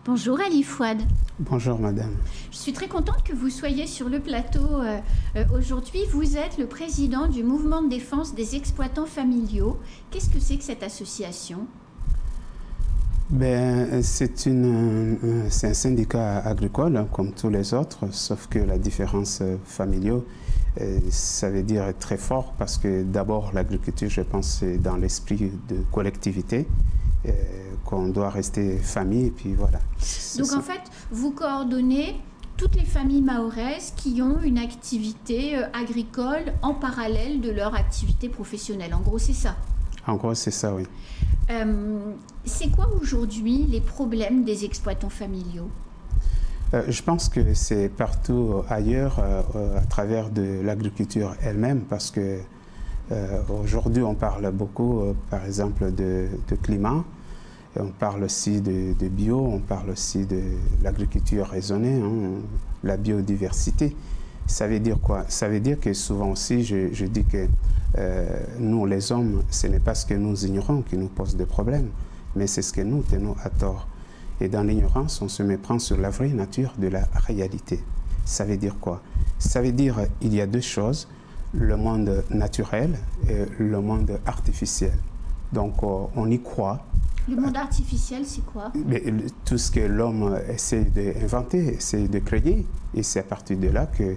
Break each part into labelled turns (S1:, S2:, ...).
S1: Bonjour Ali Fouad.
S2: Bonjour madame.
S1: Je suis très contente que vous soyez sur le plateau aujourd'hui. Vous êtes le président du mouvement de défense des exploitants familiaux. Qu'est-ce que c'est que cette association?
S2: C'est un syndicat agricole comme tous les autres, sauf que la différence familiale, ça veut dire très fort parce que d'abord l'agriculture, je pense, c'est dans l'esprit de collectivité, qu'on doit rester famille et puis voilà.
S1: Donc en fait, vous coordonnez toutes les familles mahoraises qui ont une activité agricole en parallèle de leur activité professionnelle. En gros, c'est ça.
S2: En gros, c'est ça, oui.
S1: C'est quoi aujourd'hui les problèmes des exploitants familiaux?
S2: Je pense que c'est partout ailleurs à travers de l'agriculture elle-même parce que aujourd'hui on parle beaucoup par exemple de climat, on parle aussi de bio, on parle aussi de l'agriculture raisonnée, hein, la biodiversité. Ça veut dire quoi? Ça veut dire que souvent aussi je dis que nous les hommes, ce n'est pas ce que nous ignorons qui nous pose des problèmes, mais c'est ce que nous tenons à tort. Et dans l'ignorance, on se méprend sur la vraie nature de la réalité. Ça veut dire quoi? Ça veut dire qu'il y a deux choses, le monde naturel et le monde artificiel. Donc on y croit.
S1: Le monde artificiel, c'est quoi?
S2: Tout ce que l'homme essaie d'inventer, essaie de créer. Et c'est à partir de là que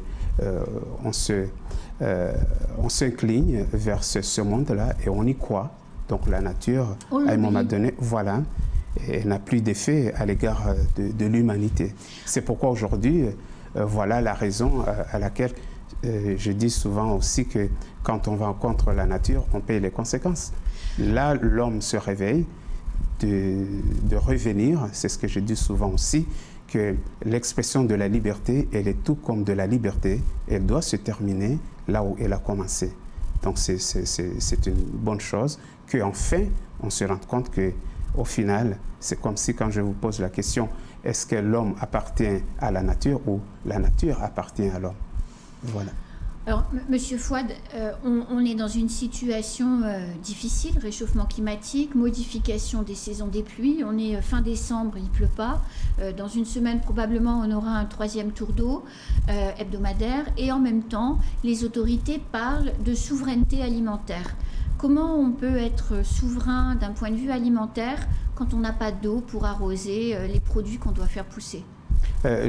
S2: on s'incline vers ce monde-là et on y croit. Donc la nature, à un moment donné, voilà, elle n'a plus d'effet à l'égard de l'humanité. C'est pourquoi aujourd'hui, voilà la raison à laquelle je dis souvent aussi que quand on va contre la nature, on paye les conséquences. Là, l'homme se réveille de revenir, c'est ce que je dis souvent aussi, que l'expression de la liberté, elle est tout comme de la liberté, elle doit se terminer là où elle a commencé. Donc c'est une bonne chose qu'enfin on se rende compte qu'au final, c'est comme si quand je vous pose la question, est-ce que l'homme appartient à la nature ou la nature appartient à l'homme? Voilà.
S1: Alors, Monsieur Fouad, on est dans une situation difficile, réchauffement climatique, modification des saisons des pluies. On est fin décembre, il ne pleut pas. Dans une semaine, probablement, on aura un troisième tour d'eau hebdomadaire. Et en même temps, les autorités parlent de souveraineté alimentaire. Comment on peut être souverain d'un point de vue alimentaire quand on n'a pas d'eau pour arroser les produits qu'on doit faire pousser?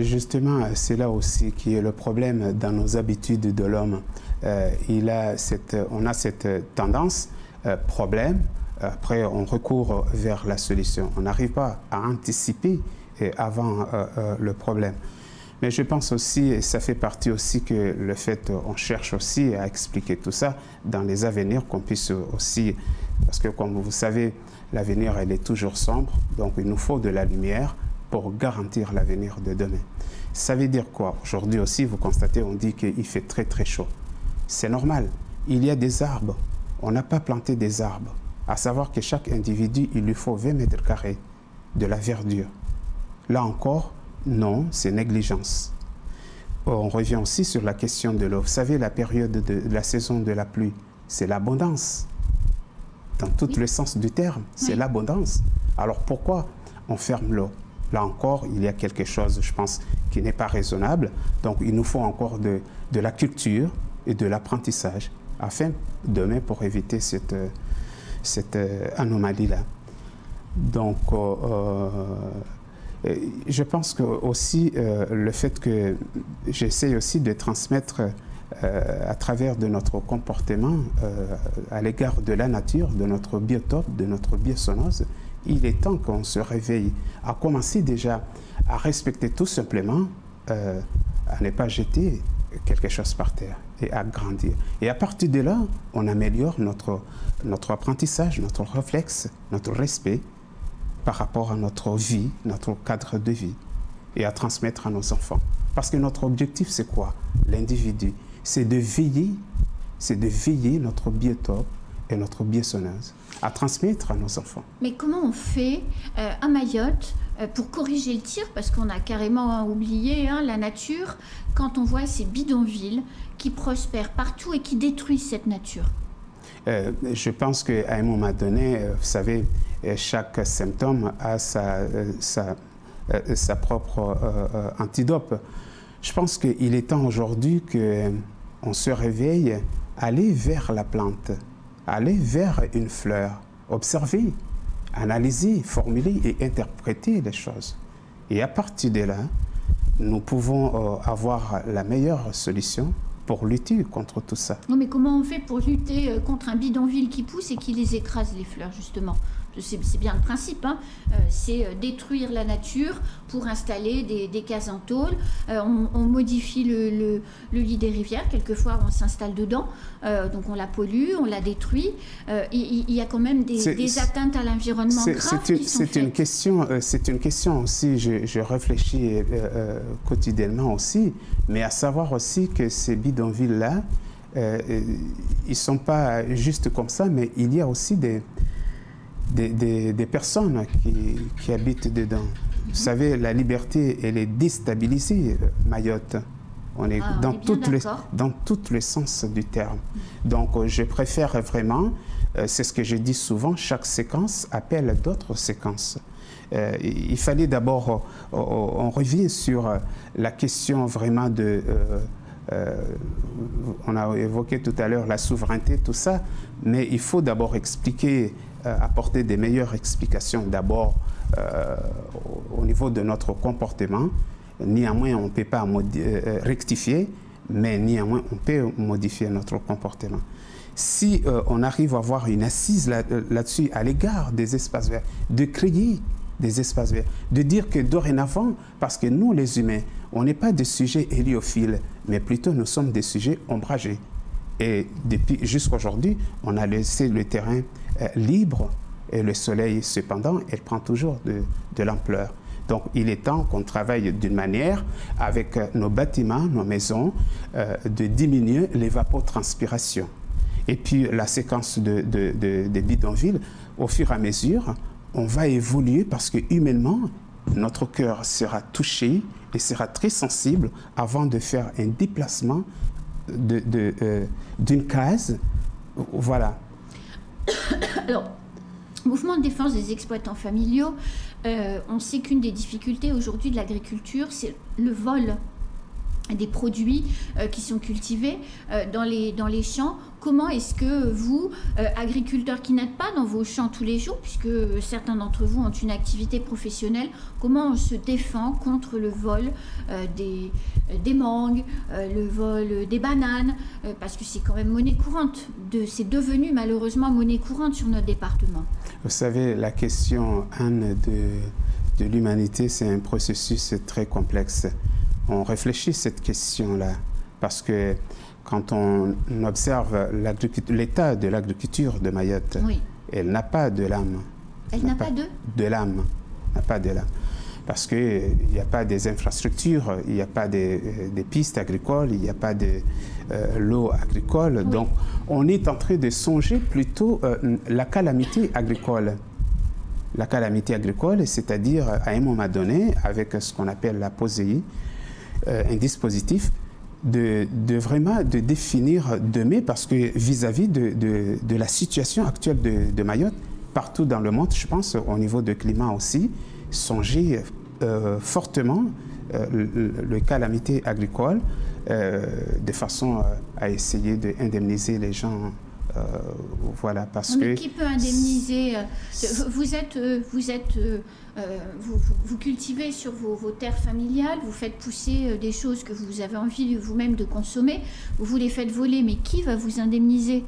S2: Justement, c'est là aussi qui est le problème dans nos habitudes de l'homme. On a cette tendance, problème, après on recourt vers la solution. On n'arrive pas à anticiper avant le problème. Mais je pense aussi, et ça fait partie aussi que le fait, on cherche aussi à expliquer tout ça dans les avenirs, qu'on puisse aussi, parce que comme vous savez, l'avenir, elle est toujours sombre, donc il nous faut de la lumière pour garantir l'avenir de demain. Ça veut dire quoi? Aujourd'hui aussi, vous constatez, on dit qu'il fait très très chaud. C'est normal, il y a des arbres, on n'a pas planté des arbres. À savoir que chaque individu, il lui faut 20 mètres carrés de la verdure. Là encore, non, c'est négligence. On revient aussi sur la question de l'eau. Vous savez, la période de la saison de la pluie, c'est l'abondance. Dans tout le sens du terme, c'est l'abondance. Alors pourquoi on ferme l'eau? Là encore, il y a quelque chose, je pense, qui n'est pas raisonnable. Donc, il nous faut encore de la culture et de l'apprentissage afin, demain, pour éviter cette anomalie-là. Donc, je pense que aussi le fait que j'essaie aussi de transmettre à travers de notre comportement à l'égard de la nature, de notre biotope, de notre biosonose, il est temps qu'on se réveille, à commencer déjà à respecter tout simplement, à ne pas jeter quelque chose par terre et à grandir. Et à partir de là, on améliore notre apprentissage, notre réflexe, notre respect par rapport à notre vie, notre cadre de vie, et à transmettre à nos enfants. Parce que notre objectif, c'est quoi? L'individu, c'est de veiller notre biotope et notre biosonneuse, à transmettre à nos enfants.
S1: Mais comment on fait à Mayotte pour corriger le tir? Parce qu'on a carrément oublié la nature, quand on voit ces bidonvilles qui prospèrent partout et qui détruisent cette nature.
S2: Je pense qu'à un moment donné, vous savez, chaque symptôme a sa propre antidote. Je pense qu'il est temps aujourd'hui qu'on se réveille, aller vers la plante, aller vers une fleur, observer, analyser, formuler et interpréter les choses. Et à partir de là, nous pouvons avoir la meilleure solution pour lutter contre tout ça.
S1: Non, mais comment on fait pour lutter contre un bidonville qui pousse et qui les écrase, les fleurs, justement? C'est bien le principe, hein. C'est détruire la nature pour installer des cases en tôle. On modifie le lit des rivières, quelquefois on s'installe dedans, donc on la pollue, on la détruit. Il y a quand même des atteintes à l'environnement graves qui sont faites.
S2: C'est une question aussi, je réfléchis quotidiennement aussi, mais à savoir aussi que ces bidonvilles-là, ils ne sont pas juste comme ça, mais il y a aussi des personnes qui habitent dedans. Vous savez, la liberté, elle est déstabilisée, Mayotte. On est dans tous les sens du terme. Donc, je préfère vraiment, c'est ce que je dis souvent, chaque séquence appelle d'autres séquences. Il fallait d'abord, on revient sur la question vraiment de... on a évoqué tout à l'heure la souveraineté, tout ça, mais il faut d'abord expliquer, apporter des meilleures explications d'abord au niveau de notre comportement. Néanmoins, on ne peut pas rectifier, mais néanmoins, on peut modifier notre comportement. Si on arrive à avoir une assise là-dessus à l'égard des espaces verts, de créer des espaces verts, de dire que dorénavant, parce que nous les humains, on n'est pas des sujets héliophiles, mais plutôt nous sommes des sujets ombragés. Et depuis jusqu'à aujourd'hui, on a laissé le terrain libre et le soleil, cependant, il prend toujours de l'ampleur. Donc, il est temps qu'on travaille d'une manière, avec nos bâtiments, nos maisons, de diminuer l'évapotranspiration. Et puis, la séquence des bidonvilles, au fur et à mesure, on va évoluer parce que humainement, notre cœur sera touché et sera très sensible avant de faire un déplacement d'une case. Voilà.
S1: Alors, mouvement de défense des exploitants familiaux, on sait qu'une des difficultés aujourd'hui de l'agriculture, c'est le vol des produits qui sont cultivés dans les champs. Comment est-ce que vous, agriculteurs qui n'êtes pas dans vos champs tous les jours, puisque certains d'entre vous ont une activité professionnelle, comment on se défend contre le vol des mangues, le vol des bananes, parce que c'est quand même monnaie courante, c'est devenu malheureusement monnaie courante sur notre département.
S2: Vous savez, la question, Anne, de l'humanité, c'est un processus très complexe. On réfléchit à cette question-là parce que quand on observe l'état de l'agriculture de Mayotte, oui, elle n'a pas de l'âme.
S1: Elle n'a pas
S2: de l'âme. N'a pas de l'âme. Parce qu'il n'y a pas des infrastructures, il n'y a pas des pistes agricoles, il n'y a pas de l'eau agricole. Oui. Donc, on est en train de songer plutôt la calamité agricole. La calamité agricole, c'est-à-dire à un moment donné, avec ce qu'on appelle la POSEI, un dispositif de vraiment de définir demain, parce que vis-à-vis de la situation actuelle de Mayotte, partout dans le monde, je pense, au niveau du climat aussi, songer fortement le calamité agricole de façon à essayer d'indemniser les gens. Voilà, parce
S1: mais qui peut indemniser? Vous cultivez sur vos terres familiales, vous faites pousser des choses que vous avez envie vous-même de consommer, vous les faites voler, mais qui va vous indemniser?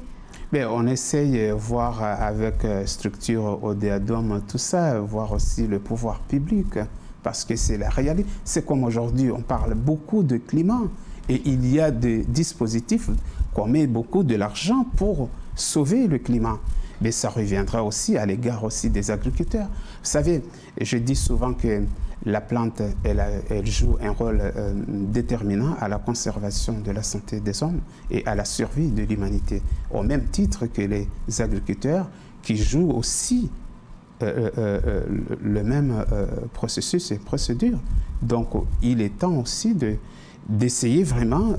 S2: Mais on essaye, voir avec structure Odéadom, tout ça, voir aussi le pouvoir public, parce que c'est la réalité. C'est comme aujourd'hui, on parle beaucoup de climat, et il y a des dispositifs qu'on met beaucoup de l'argent pour sauver le climat. Mais ça reviendra aussi à l'égard aussi des agriculteurs. Vous savez, je dis souvent que la plante, elle joue un rôle déterminant à la conservation de la santé des hommes et à la survie de l'humanité, au même titre que les agriculteurs qui jouent aussi le même processus et procédure. Donc, il est temps aussi d'essayer vraiment,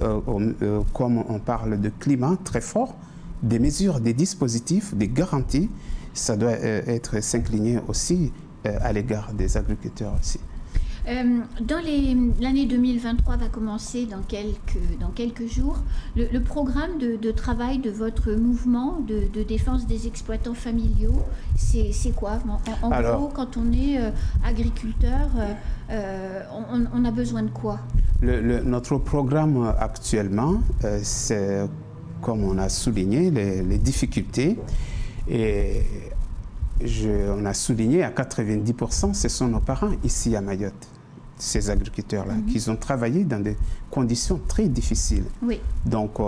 S2: comme on parle de climat très fort, des mesures, des dispositifs, des garanties. Ça doit être s'incliner aussi à l'égard des agriculteurs aussi.
S1: L'année 2023 va commencer dans quelques jours. Le programme de travail de votre mouvement de défense des exploitants familiaux, c'est quoi? En gros, quand on est agriculteur, on a besoin de quoi?
S2: Notre programme actuellement, c'est, comme on a souligné, les difficultés. Et on a souligné à 90%, ce sont nos parents ici à Mayotte, ces agriculteurs-là, qui ont travaillé dans des conditions très difficiles.
S1: Oui.
S2: Donc,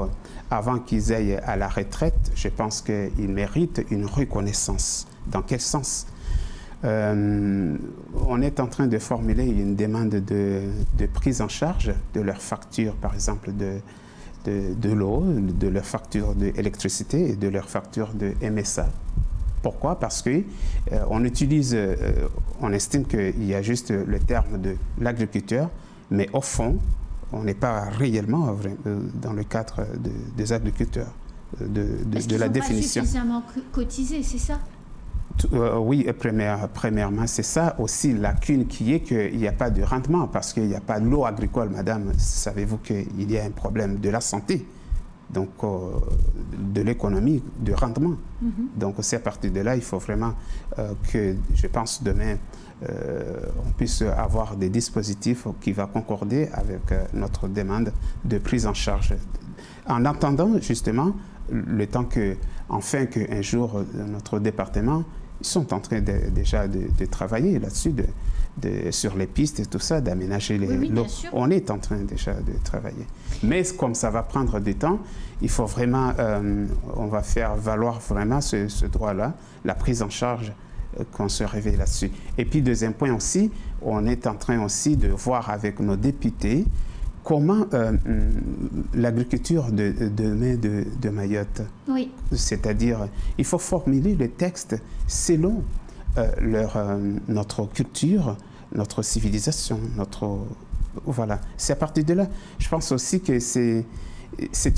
S2: avant qu'ils aillent à la retraite, je pense qu'ils méritent une reconnaissance. Dans quel sens? On est en train de formuler une demande de prise en charge de leurs factures, par exemple, de l'eau, de leurs factures d'électricité et de leurs factures de MSA. Pourquoi? Parce que on estime qu'il y a juste le terme de l'agriculteur, mais au fond, on n'est pas réellement dans le cadre des agriculteurs, de la définition.
S1: Pas suffisamment cotisé, c'est ça?
S2: Oui, premièrement, c'est ça aussi la lacune qui est qu'il n'y a pas de rendement parce qu'il n'y a pas de l'eau agricole, madame. Savez-vous qu'il y a un problème de la santé, donc de l'économie, de rendement. Donc c'est à partir de là, il faut vraiment que, je pense, demain, on puisse avoir des dispositifs qui vont concorder avec notre demande de prise en charge. En attendant, justement, le temps enfin qu'un jour, notre département, ils sont en train déjà de travailler là-dessus, sur les pistes et tout ça, d'aménager l'eau. On est en train déjà de travailler. Mais comme ça va prendre du temps, il faut vraiment, on va faire valoir vraiment ce droit-là, la prise en charge, qu'on se réveille là-dessus. Et puis, deuxième point aussi, on est en train aussi de voir avec nos députés comment l'agriculture de Mayotte,
S1: oui.
S2: C'est-à-dire, il faut formuler les textes selon notre culture, notre civilisation, voilà. C'est à partir de là. Je pense aussi que c'est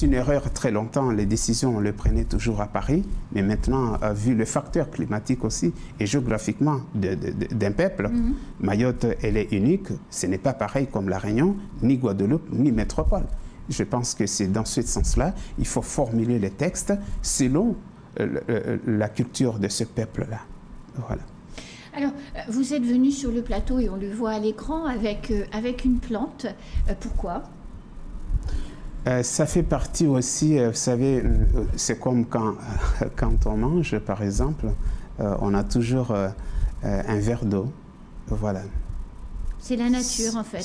S2: une erreur très longtemps. Les décisions, on les prenait toujours à Paris, mais maintenant, vu le facteur climatique aussi et géographiquement d'un peuple, Mayotte, elle est unique. Ce n'est pas pareil comme La Réunion, ni Guadeloupe, ni Métropole. Je pense que c'est dans ce sens-là, il faut formuler les textes selon la culture de ce peuple-là. Voilà.
S1: Alors, vous êtes venu sur le plateau et on le voit à l'écran avec une plante. Pourquoi ?
S2: Ça fait partie aussi, vous savez, c'est comme quand on mange, par exemple, on a toujours un verre d'eau. Voilà.
S1: C'est la nature, en fait.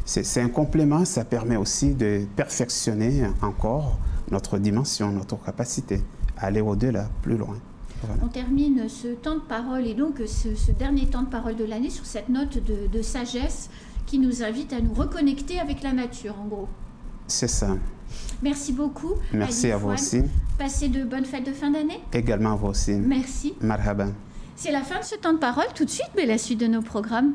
S2: C'est un complément, ça permet aussi de perfectionner encore notre dimension, notre capacité, à aller au-delà, plus loin. Voilà.
S1: On termine ce temps de parole et donc ce dernier temps de parole de l'année sur cette note de sagesse qui nous invite à nous reconnecter avec la nature, en gros.
S2: C'est ça.
S1: Merci beaucoup.
S2: Merci à vous aussi.
S1: Passez de bonnes fêtes de fin d'année.
S2: Également à vous aussi.
S1: Merci.
S2: Marhaba.
S1: C'est la fin de ce temps de parole. Tout de suite, mais la suite de nos programmes.